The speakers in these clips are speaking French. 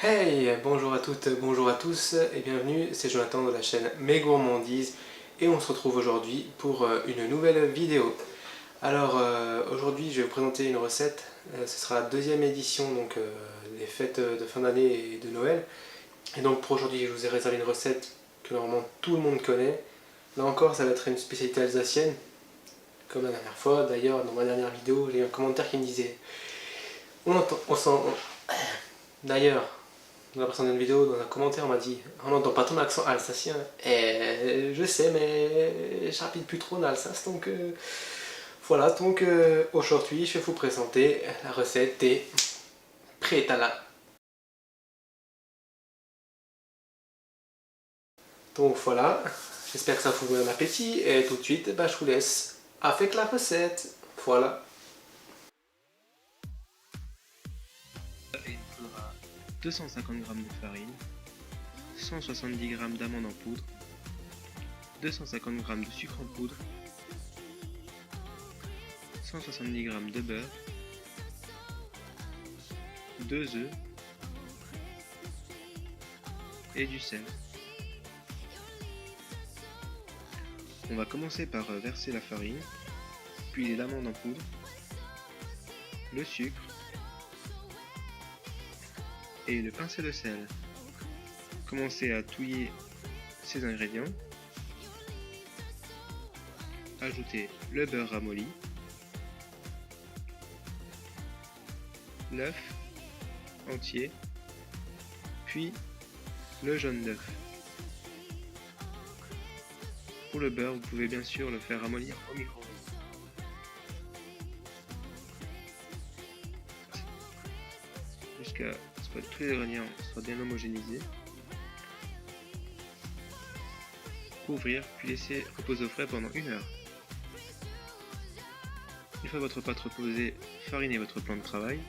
Hey, bonjour à toutes, bonjour à tous et bienvenue, c'est Jonathan de la chaîne Mes Gourmandises et on se retrouve aujourd'hui pour une nouvelle vidéo. Alors aujourd'hui je vais vous présenter une recette, ce sera la deuxième édition donc, des fêtes de fin d'année et de Noël. Et donc pour aujourd'hui je vous ai réservé une recette que normalement tout le monde connaît. Là encore ça va être une spécialité alsacienne, comme la dernière fois. D'ailleurs dans ma dernière vidéo j'ai eu un commentaire qui me disait on entend, on sent... D'ailleurs, dans la précédente vidéo, dans un commentaire, on m'a dit on n'entend pas ton accent alsacien. Et je sais, mais j'habite plus trop en Alsace, donc voilà. Donc aujourd'hui, je vais vous présenter la recette des prétala. Donc voilà, j'espère que ça vous donne un appétit. Et tout de suite, je vous laisse avec la recette. Voilà. Il faudra 250 g de farine, 170 g d'amandes en poudre, 250 g de sucre en poudre, 170 g de beurre, 2 œufs et du sel. On va commencer par verser la farine, puis les amandes en poudre, le sucre et le pincé de sel. Commencez à touiller ces ingrédients. Ajoutez le beurre ramolli, l'œuf entier, puis le jaune d'œuf. Pour le beurre, vous pouvez bien sûr le faire ramollir au micro-ondes. Jusqu'à ce que tous les ingrédients soient bien homogénéisés. Couvrir, puis laisser reposer au frais pendant 1 heure. Une fois votre pâte reposée, farinez votre plan de travail.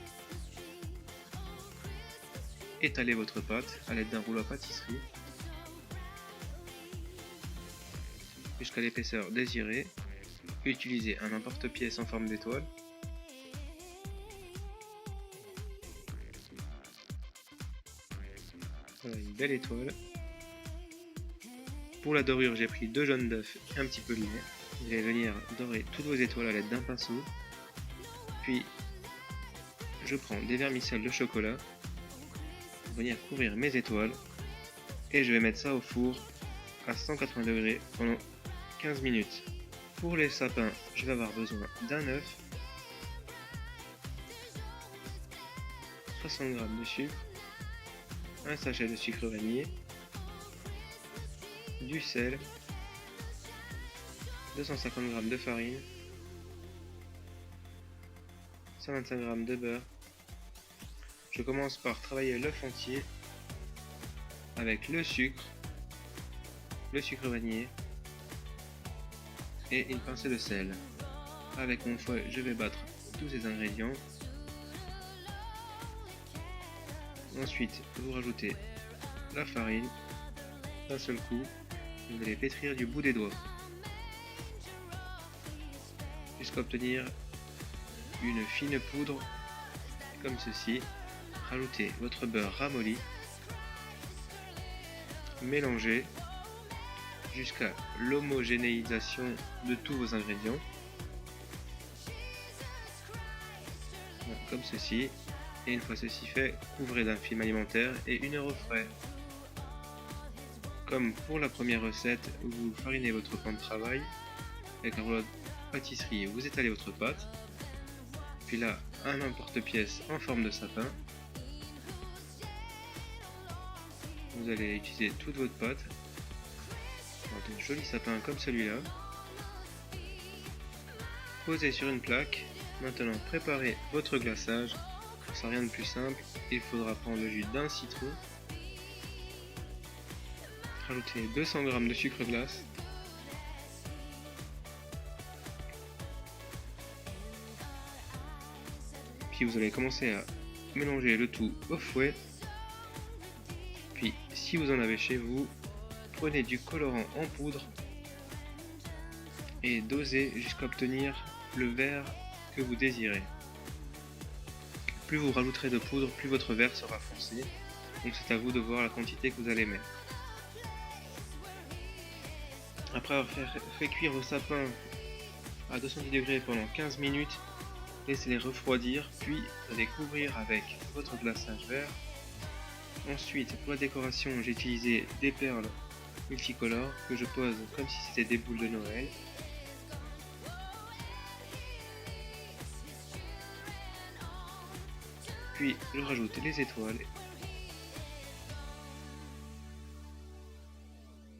Étalez votre pâte à l'aide d'un rouleau à pâtisserie jusqu'à l'épaisseur désirée. Utilisez un emporte-pièce en forme d'étoile. Voilà une belle étoile. Pour la dorure, j'ai pris 2 jaunes d'œufs et un petit peu de lait. Vous allez venir dorer toutes vos étoiles à l'aide d'un pinceau. Puis, je prends des vermicelles de chocolat pour venir couvrir mes étoiles. Et je vais mettre ça au four à 180 degrés pendant 15 minutes. Pour les sapins, je vais avoir besoin d'un œuf, 60 g de sucre, un sachet de sucre vanillé, du sel, 250 g de farine, 125 g de beurre. Je commence par travailler l'œuf entier avec le sucre vanillé et une pincée de sel. Avec mon fouet, je vais battre tous ces ingrédients. Ensuite, vous rajoutez la farine d'un seul coup. Vous allez pétrir du bout des doigts jusqu'à obtenir une fine poudre comme ceci. Rajoutez votre beurre ramolli, mélangez jusqu'à l'homogénéisation de tous vos ingrédients, voilà, comme ceci. Et une fois ceci fait, couvrez d'un film alimentaire et 1 heure au frais. Comme pour la première recette, vous farinez votre plan de travail avec un rouleau de pâtisserie, vous étalez votre pâte, puis là un emporte-pièce en forme de sapin. Vous allez utiliser toute votre pâte dans un joli sapin comme celui-là. Posez sur une plaque. Maintenant préparez votre glaçage. Sans rien de plus simple, il faudra prendre le jus d'un citron. Rajoutez 200 g de sucre glace. Puis vous allez commencer à mélanger le tout au fouet. Puis si vous en avez chez vous, prenez du colorant en poudre et dosez jusqu'à obtenir le vert que vous désirez. Plus vous rajouterez de poudre, plus votre verre sera foncé. Donc c'est à vous de voir la quantité que vous allez mettre. Après avoir fait cuire vos sapins à 210 degrés pendant 15 minutes, laissez-les refroidir, puis vous allez couvrir avec votre glaçage vert. Ensuite, pour la décoration, j'ai utilisé des perles multicolores que je pose comme si c'était des boules de Noël. Puis je rajoute les étoiles.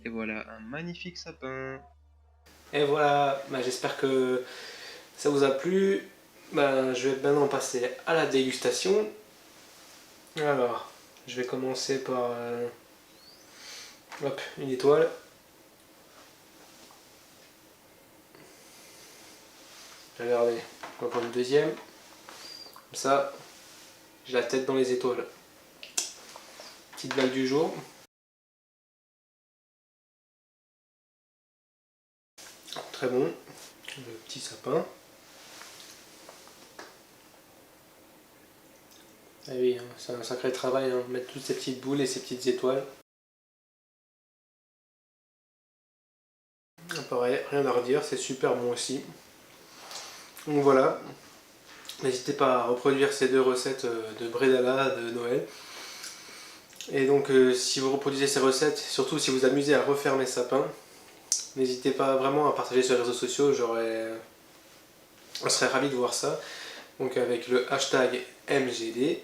Et voilà un magnifique sapin. Et voilà, j'espère que ça vous a plu. Je vais maintenant passer à la dégustation. Alors, je vais commencer par une étoile. Regardez, on va prendre une deuxième. Comme ça, j'ai la tête dans les étoiles. Petite blague du jour. Très bon. Le petit sapin. Ah oui, c'est un sacré travail, hein, mettre toutes ces petites boules et ces petites étoiles. Pareil, rien à redire, c'est super bon aussi. Donc voilà, n'hésitez pas à reproduire ces deux recettes de bredala de Noël. Et donc si vous reproduisez ces recettes, surtout si vous amusez à refaire mes sapins, n'hésitez pas vraiment à partager sur les réseaux sociaux, on serait ravi de voir ça. Donc avec le hashtag MGD,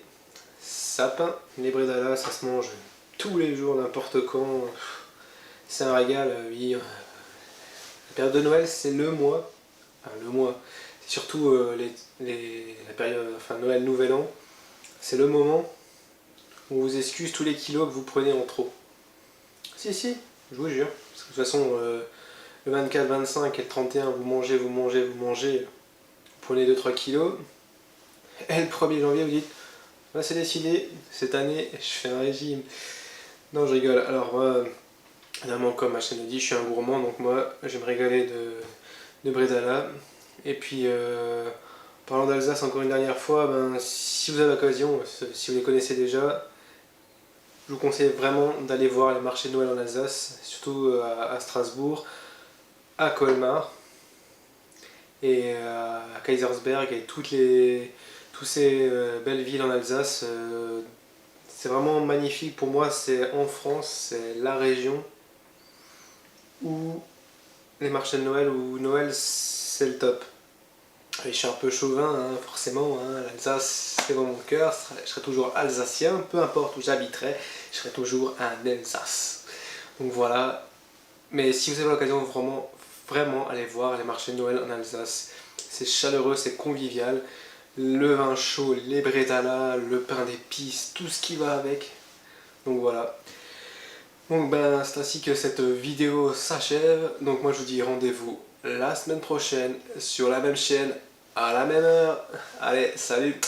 sapin, les bredala, ça se mange tous les jours, n'importe quand. C'est un régal, oui. La période de Noël, c'est le mois. Enfin, le mois. C'est surtout la période, enfin Noël, Nouvel An. C'est le moment où on vous excuse tous les kilos que vous prenez en trop. Si, je vous jure. Parce que de toute façon, le 24, 25 et le 31, vous mangez. Vous prenez 2-3 kilos. Et le 1er janvier, vous dites, c'est décidé, cette année, je fais un régime. Non, je rigole. Alors, évidemment, comme ma chaîne le dit, je suis un gourmand, donc moi, je vais me régaler de bredala. Et puis, parlant d'Alsace, encore une dernière fois, si vous avez l'occasion, si vous les connaissez déjà, je vous conseille vraiment d'aller voir les marchés de Noël en Alsace, surtout à Strasbourg, à Colmar et à Kaisersberg et toutes ces belles villes en Alsace. C'est vraiment magnifique. Pour moi, c'est en France, c'est la région où les marchés de Noël, où Noël c'est le top. Et je suis un peu chauvin, hein, forcément, hein, l'Alsace c'est dans mon cœur, je serai toujours alsacien, peu importe où j'habiterai, je serai toujours un Alsace. Donc voilà, mais si vous avez l'occasion, vraiment allez voir les marchés de Noël en Alsace. C'est chaleureux, c'est convivial, le vin chaud, les bredala, le pain d'épices, tout ce qui va avec. Donc voilà. Donc c'est ainsi que cette vidéo s'achève. Donc moi je vous dis rendez-vous la semaine prochaine sur la même chaîne à la même heure. Allez, salut!